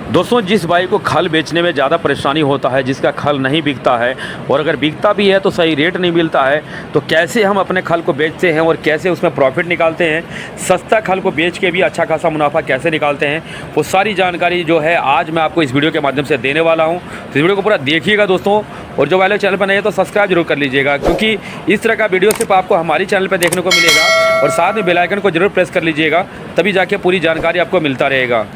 दोस्तों, जिस भाई को खल बेचने में ज़्यादा परेशानी होता है, जिसका खल नहीं बिकता है और अगर बिकता भी है तो सही रेट नहीं मिलता है, तो कैसे हम अपने खल को बेचते हैं और कैसे उसमें प्रॉफिट निकालते हैं, सस्ता खल को बेच के भी अच्छा खासा मुनाफा कैसे निकालते हैं, वो सारी जानकारी जो है आज मैं आपको इस वीडियो के माध्यम से देने वाला हूँ। तो इस वीडियो को पूरा देखिएगा दोस्तों, और जो वाले चैनल पर नहीं है तो सब्सक्राइब जरूर कर लीजिएगा, क्योंकि इस तरह का वीडियो सिर्फ आपको हमारी चैनल पर देखने को मिलेगा। और साथ में बेल आइकन को जरूर प्रेस कर लीजिएगा, तभी जाके पूरी जानकारी आपको मिलता रहेगा।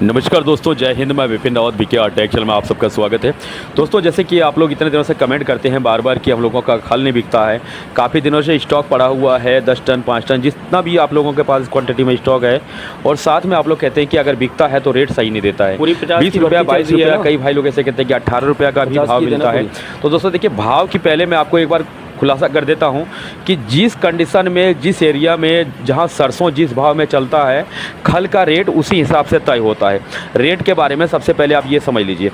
नमस्कार दोस्तों, जय हिंद। मैं Vipin Rawat, BK tech channel में आप सबका स्वागत है। दोस्तों, जैसे कि आप लोग इतने दिनों से कमेंट करते हैं बार बार कि हम लोगों का खल नहीं बिकता है, काफ़ी दिनों से स्टॉक पड़ा हुआ है 10 टन 5 टन जितना भी आप लोगों के पास क्वांटिटी में स्टॉक है, और साथ में आप लोग कहते हैं कि अगर बिकता है तो रेट सही नहीं देता है। 20 रुपया 22 रुपया, कई भाई लोग ऐसे कहते हैं कि 18 रुपया का भी भाव मिलता है। तो दोस्तों देखिए, भाव की पहले मैं आपको एक बार खुलासा कर देता हूं कि जिस कंडीशन में, जिस एरिया में जहां सरसों जिस भाव में चलता है, खल का रेट उसी हिसाब से तय होता है। रेट के बारे में सबसे पहले आप ये समझ लीजिए,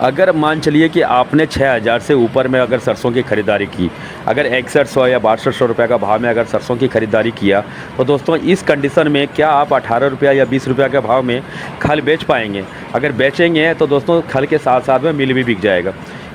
अगर मान चलिए कि आपने 6000 से ऊपर में अगर सरसों की ख़रीदारी की, अगर 6100 या 6200 रुपये का भाव में अगर सरसों की ख़रीदारी किया, तो दोस्तों इस कंडीशन में क्या आप 18 रुपया या 20 रुपया के भाव में खल बेच पाएंगे? अगर बेचेंगे तो दोस्तों खल के साथ साथ में मिल भी बिक जाएगा।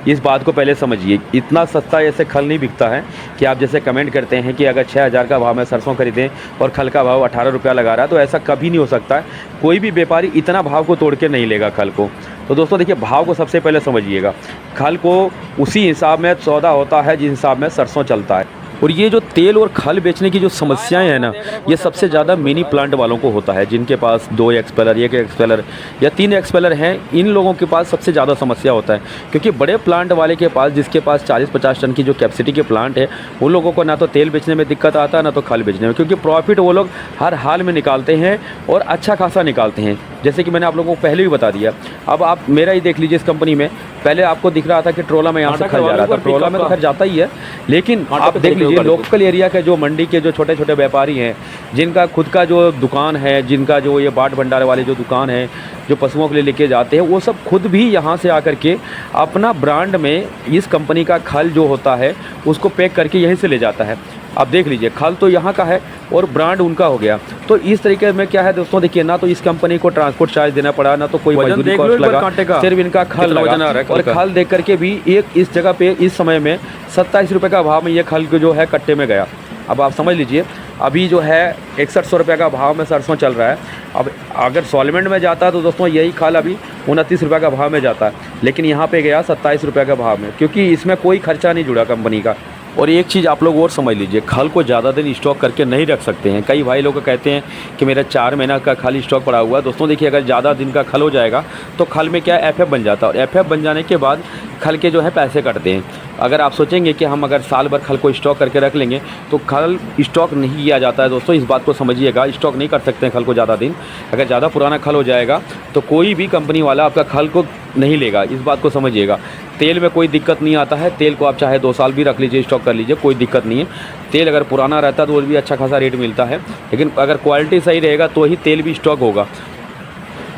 इस बात को पहले समझिए। इतना सस्ता ऐसे खल नहीं बिकता है कि आप जैसे कमेंट करते हैं कि अगर 6000 का भाव में सरसों खरीदें और खल का भाव 18 रुपया लगा रहा है, तो ऐसा कभी नहीं हो सकता है। कोई भी व्यापारी इतना भाव को तोड़ के नहीं लेगा खल को। तो दोस्तों देखिए, भाव को सबसे पहले समझिएगा। खल को उसी हिसाब में सौदा होता है जिस हिसाब में सरसों चलता है। और ये जो तेल और खल बेचने की जो समस्याएं हैं ना, ये सबसे ज़्यादा मिनी प्लांट वालों को होता है, जिनके पास 2 एक्सपेलर, 1 एक्सपेलर या 3 एक्सपेलर हैं। इन लोगों के पास सबसे ज़्यादा समस्या होता है, क्योंकि बड़े प्लांट वाले के पास, जिसके पास 40-50 टन की जो कैपेसिटी के प्लांट है, उन लोगों को ना तो तेल बेचने में दिक्कत आता है ना तो खल बेचने में, क्योंकि प्रॉफिट वो लोग हर हाल में निकालते हैं और अच्छा खासा निकालते हैं। जैसे कि मैंने आप लोगों को पहले भी बता दिया। अब आप मेरा ही देख लीजिए, इस कंपनी में पहले आपको दिख रहा था कि ट्रोला में यहाँ से खल जा रहा था, ट्रोला में तो खर जाता ही है, लेकिन आप देख लीजिए लोकल एरिया के जो मंडी के जो छोटे छोटे व्यापारी हैं, जिनका खुद का जो दुकान है, जिनका जो ये बाट भंडार वाले जो दुकान है, जो पशुओं के लिए लेके जाते हैं, वो सब खुद भी यहाँ से आकर के अपना ब्रांड में इस कंपनी का खल जो होता है उसको पैक करके यहीं से ले जाता है। आप देख लीजिए, खल तो यहाँ का है और ब्रांड उनका हो गया। तो इस तरीके में क्या है दोस्तों, देखिए, ना तो इस कंपनी को ट्रांसपोर्ट चार्ज देना पड़ा, ना तो कोई मजदूरी कॉस्ट लगा, सिर्फ इनका खल लगा। और खल देख करके भी एक इस जगह पे इस समय में 27 रुपये का भाव में ये खल जो है कट्टे में गया। अब आप समझ लीजिए, अभी जो है 6100 रुपये का भाव में सरसों चल रहा है। अब अगर सॉल्वेंट में जाता है तो दोस्तों यही खल अभी 29 रुपये का भाव में जाता है, लेकिन यहाँ पे गया 27 रुपये का भाव में, क्योंकि इसमें कोई खर्चा नहीं जुड़ा कंपनी का। और एक चीज़ आप लोग और समझ लीजिए, खल को ज़्यादा दिन स्टॉक करके नहीं रख सकते हैं। कई भाई लोग कहते हैं कि मेरा 4 महीना का खल स्टॉक पड़ा हुआ है। दोस्तों देखिए, अगर ज़्यादा दिन का खल हो जाएगा तो खल में क्या एफएफ बन जाता है, और एफएफ बन जाने के बाद खल के जो है पैसे कटते हैं। अगर आप सोचेंगे कि हम अगर साल भर खल को स्टॉक करके रख लेंगे, तो खल स्टॉक नहीं किया जाता है दोस्तों। इस बात को समझिएगा, स्टॉक नहीं कर सकते हैं खल को ज़्यादा दिन। अगर ज़्यादा पुराना खल हो जाएगा तो कोई भी कंपनी वाला आपका खल को नहीं लेगा, इस बात को समझिएगा। तेल में कोई दिक्कत नहीं आता है, तेल को आप चाहे 2 साल भी रख लीजिए, स्टॉक कर लीजिए, कोई दिक्कत नहीं है। तेल अगर पुराना रहता है तो वो भी अच्छा खासा रेट मिलता है, लेकिन अगर क्वालिटी सही रहेगा तो ही तेल भी स्टॉक होगा।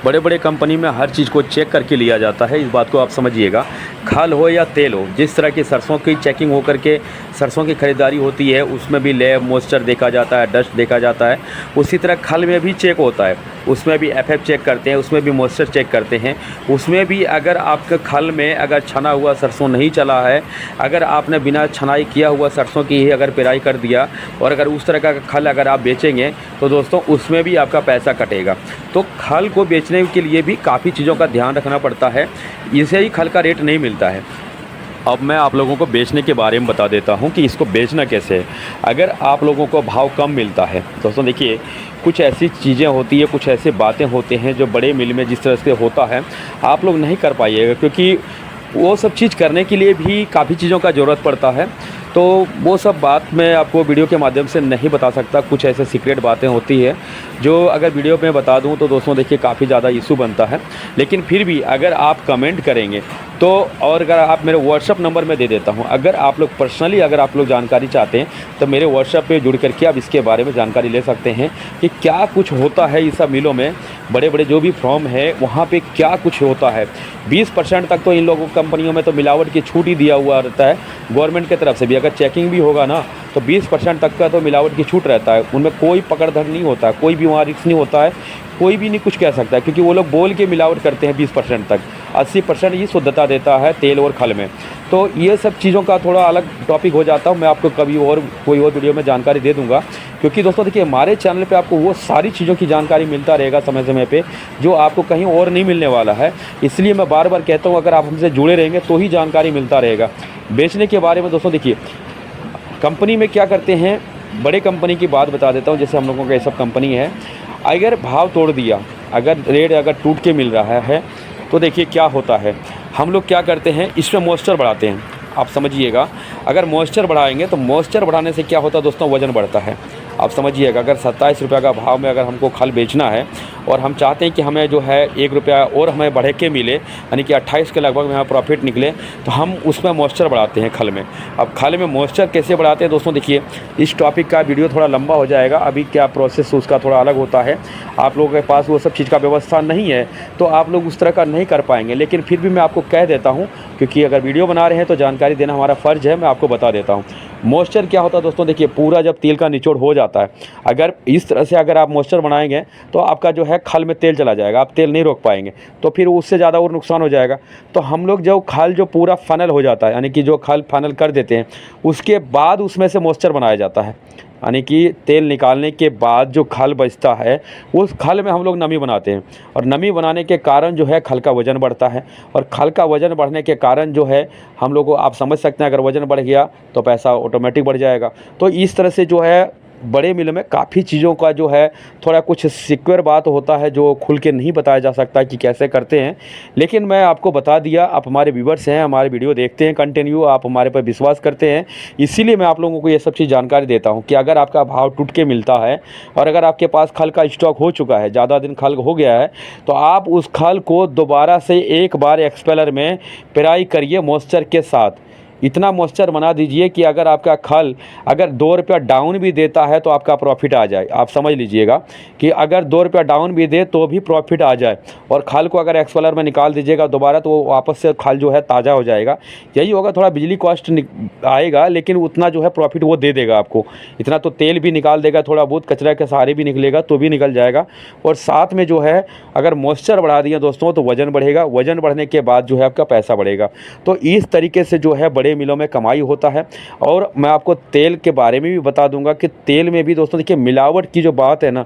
बड़े बड़े कंपनी में हर चीज़ को चेक करके लिया जाता है, इस बात को आप समझिएगा। खल हो या तेल हो, जिस तरह की सरसों की चेकिंग हो करके सरसों की ख़रीदारी होती है, उसमें भी लैब मॉइस्चर देखा जाता है, डस्ट देखा जाता है। उसी तरह खल में भी चेक होता है, उसमें भी एफएफ चेक करते हैं, उसमें भी मॉइस्चर चेक करते हैं। उसमें भी अगर आपके खल में अगर छना हुआ सरसों नहीं चला है, अगर आपने बिना छनाई किया हुआ सरसों की ही अगर पेराई कर दिया, और अगर उस तरह का खल अगर आप बेचेंगे तो दोस्तों उसमें भी आपका पैसा कटेगा। तो खल को बेचने के लिए भी काफ़ी चीज़ों का ध्यान रखना पड़ता है, इसे ही खल का रेट नहीं मिलता है। अब मैं आप लोगों को बेचने के बारे में बता देता हूं कि इसको बेचना कैसे है। अगर आप लोगों को भाव कम मिलता है, दोस्तों देखिए, कुछ ऐसी चीज़ें होती है, कुछ ऐसे बातें होते हैं जो बड़े मिल में जिस तरह से होता है आप लोग नहीं कर पाइएगा, क्योंकि वो सब चीज़ करने के लिए भी काफ़ी चीज़ों का ज़रूरत पड़ता है। तो वो सब बात मैं आपको वीडियो के माध्यम से नहीं बता सकता। कुछ ऐसे सीक्रेट बातें होती है जो अगर वीडियो में बता दूं तो दोस्तों देखिए काफ़ी ज़्यादा इशू बनता है। लेकिन फिर भी अगर आप कमेंट करेंगे तो, और अगर आप मेरे व्हाट्सअप नंबर में दे देता हूं, अगर आप लोग पर्सनली अगर आप लोग जानकारी चाहते हैं तो मेरे व्हाट्सअप पे जुड़ करके आप इसके बारे में जानकारी ले सकते हैं कि क्या कुछ होता है इस सब मिलों में, बड़े बड़े जो भी फॉर्म है वहाँ पे क्या कुछ होता है। 20% तक तो इन लोगों कंपनियों में तो मिलावट की छूट ही दिया हुआ रहता है गवर्नमेंट की तरफ से भी। अगर चेकिंग भी होगा ना तो 20% तक का तो मिलावट की छूट रहता है, उनमें कोई पकड़ धर नहीं होता है, कोई भी वहाँ रिस्क नहीं होता है कोई भी नहीं कुछ कह सकता, क्योंकि वो लोग बोल के मिलावट करते हैं 20% तक, 80% ही शुद्धता देता है तेल और खल में। तो ये सब चीज़ों का थोड़ा अलग टॉपिक हो जाता है, मैं आपको कभी और कोई और वीडियो में जानकारी दे दूंगा। क्योंकि दोस्तों देखिए, हमारे चैनल पे आपको वो सारी चीज़ों की जानकारी मिलता रहेगा समय समय पे, जो आपको कहीं और नहीं मिलने वाला है। इसलिए मैं बार बार कहता हूँ, अगर आप हमसे जुड़े रहेंगे तो ही जानकारी मिलता रहेगा। बेचने के बारे में दोस्तों देखिए, कंपनी में क्या करते हैं, बड़े कंपनी की बात बता देता हूँ, जैसे हम लोगों का ये सब कंपनी है, अगर भाव तोड़ दिया, अगर रेट अगर टूट के मिल रहा है, तो देखिए क्या होता है, हम लोग क्या करते हैं, इसमें मॉइस्चर बढ़ाते हैं। आप समझिएगा, अगर मॉइस्चर बढ़ाएंगे तो मॉइस्चर बढ़ाने से क्या होता है दोस्तों, वज़न बढ़ता है। आप समझिएगा, अगर 27 रुपये का भाव में अगर हमको खल बेचना है और हम चाहते हैं कि हमें जो है 1 रुपया और हमें बढ़े के मिले, यानी कि 28 के लगभग में हमें प्रॉफिट निकले, तो हम उसमें मॉइस्चर बढ़ाते हैं खल में। अब खल में मॉइस्चर कैसे बढ़ाते हैं दोस्तों, देखिए इस टॉपिक का वीडियो थोड़ा लंबा हो जाएगा, अभी क्या प्रोसेस उसका थोड़ा अलग होता है। आप लोगों के पास वो सब चीज़ का व्यवस्था नहीं है तो आप लोग उस तरह का नहीं कर पाएंगे, लेकिन फिर भी मैं आपको कह देता हूँ, क्योंकि अगर वीडियो बना रहे हैं तो जानकारी देना हमारा फ़र्ज़ है, मैं आपको बता देता हूँ। मॉइस्चर क्या होता है दोस्तों, देखिए पूरा जब तेल का निचोड़ हो जाता है, अगर इस तरह से अगर आप मॉइस्चर बनाएंगे तो आपका जो है खल में तेल चला जाएगा, आप तेल नहीं रोक पाएंगे, तो फिर उससे ज़्यादा और नुकसान हो जाएगा। तो हम लोग जो खल जो पूरा फनल हो जाता है, यानी कि जो खल फनल कर देते हैं, उसके बाद उसमें से मॉइस्चर बनाया जाता है, यानी कि तेल निकालने के बाद जो खल बचता है उस खल में हम लोग नमी बनाते हैं, और नमी बनाने के कारण जो है खल का वज़न बढ़ता है, और खल का वज़न बढ़ने के कारण जो है हम लोग को, आप समझ सकते हैं, अगर वज़न बढ़ गया तो पैसा ऑटोमेटिक बढ़ जाएगा। तो इस तरह से जो है बड़े मिल में काफ़ी चीज़ों का जो है थोड़ा कुछ सिक्योर बात होता है, जो खुल के नहीं बताया जा सकता कि कैसे करते हैं, लेकिन मैं आपको बता दिया। आप हमारे व्यूवर्स हैं, हमारे वीडियो देखते हैं कंटिन्यू, आप हमारे पर विश्वास करते हैं, इसीलिए मैं आप लोगों को ये सब चीज़ जानकारी देता हूं कि अगर आपका भाव टूट के मिलता है और अगर आपके पास खल का स्टॉक हो चुका है, ज़्यादा दिन खल हो गया है, तो आप उस खल को दोबारा से एक बार एक्सपेलर में पेराई करिए मॉइस्चर के साथ। इतना मॉइस्चर बना दीजिए कि अगर आपका खल अगर 2 रुपया डाउन भी देता है तो आपका प्रॉफिट आ जाए। आप समझ लीजिएगा कि अगर 2 रुपया डाउन भी दे तो भी प्रॉफिट आ जाए, और खल को अगर एक्सपेलर में निकाल दीजिएगा दोबारा, तो वो वापस से खल जो है ताज़ा हो जाएगा। यही होगा, थोड़ा बिजली कॉस्ट आएगा, लेकिन उतना जो है प्रॉफिट वो दे देगा आपको। इतना तो तेल भी निकाल देगा, थोड़ा बहुत कचरा के सहारे भी निकलेगा तो भी निकल जाएगा, और साथ में जो है अगर मॉइस्चर बढ़ा दिया दोस्तों तो वज़न बढ़ेगा, वज़न बढ़ने के बाद जो है आपका पैसा बढ़ेगा। तो इस तरीके से जो है बड़े मिलों में कमाई होता है। और मैं आपको तेल के बारे में भी बता दूंगा कि तेल में भी दोस्तों देखिए मिलावट की जो बात है ना,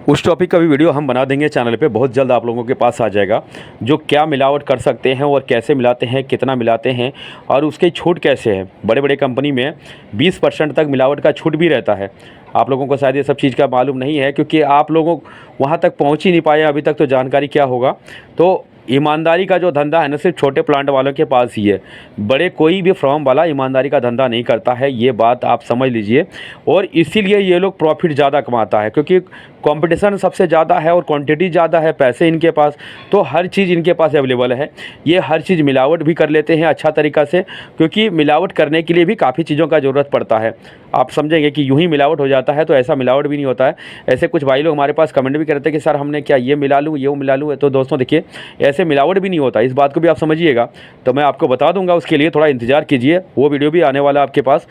उस टॉपिक का भी वीडियो हम बना देंगे चैनल पे, बहुत जल्द आप लोगों के पास आ जाएगा, जो क्या मिलावट कर सकते हैं और कैसे मिलाते हैं, कितना मिलाते हैं और उसकी छूट कैसे है। बड़े बड़े कंपनी में 20% तक मिलावट का छूट भी रहता है। आप लोगों को शायद ये सब चीज़ का मालूम नहीं है, क्योंकि आप लोगों वहाँ तक पहुँच ही नहीं पाए अभी तक, तो जानकारी क्या होगा। तो ईमानदारी का जो धंधा है ना, सिर्फ छोटे प्लांट वालों के पास ही है, बड़े कोई भी फर्म वाला ईमानदारी का धंधा नहीं करता है, ये बात आप समझ लीजिए। और इसीलिए ये लोग प्रॉफिट ज़्यादा कमाता है, क्योंकि कंपटीशन सबसे ज़्यादा है और क्वांटिटी ज़्यादा है, पैसे इनके पास, तो हर चीज़ इनके पास अवेलेबल है। ये हर चीज़ मिलावट भी कर लेते हैं अच्छा तरीक़ा से, क्योंकि मिलावट करने के लिए भी काफ़ी चीज़ों का ज़रूरत पड़ता है। आप समझेंगे कि यूँ ही मिलावट हो जाता है, तो ऐसा मिलावट भी नहीं होता है। ऐसे कुछ भाई लोग हमारे पास कमेंट भी करते हैं कि सर हमने क्या ये मिला लूँ, ये मिला लूँ, तो दोस्तों देखिए ऐसे मिलावट भी नहीं होता, इस बात को भी आप समझिएगा। तो मैं आपको बता दूंगा, उसके लिए थोड़ा इंतज़ार कीजिए, वो वीडियो भी आने वाला है आपके पास।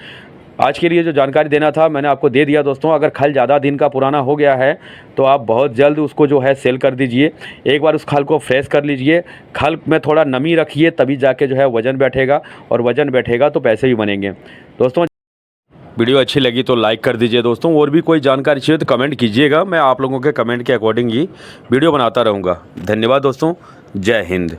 आज के लिए जो जानकारी देना था मैंने आपको दे दिया दोस्तों। अगर खल ज़्यादा दिन का पुराना हो गया है तो आप बहुत जल्द उसको जो है सेल कर दीजिए, एक बार उस खल को फ्रेश कर लीजिए, खल में थोड़ा नमी रखिए, तभी जाके जो है वज़न बैठेगा, और वज़न बैठेगा तो पैसे भी बनेंगे। दोस्तों वीडियो अच्छी लगी तो लाइक कर दीजिए दोस्तों, और भी कोई जानकारी चाहिए तो कमेंट कीजिएगा, मैं आप लोगों के कमेंट के अकॉर्डिंग ही वीडियो बनाता रहूँगा। धन्यवाद दोस्तों, जय हिंद।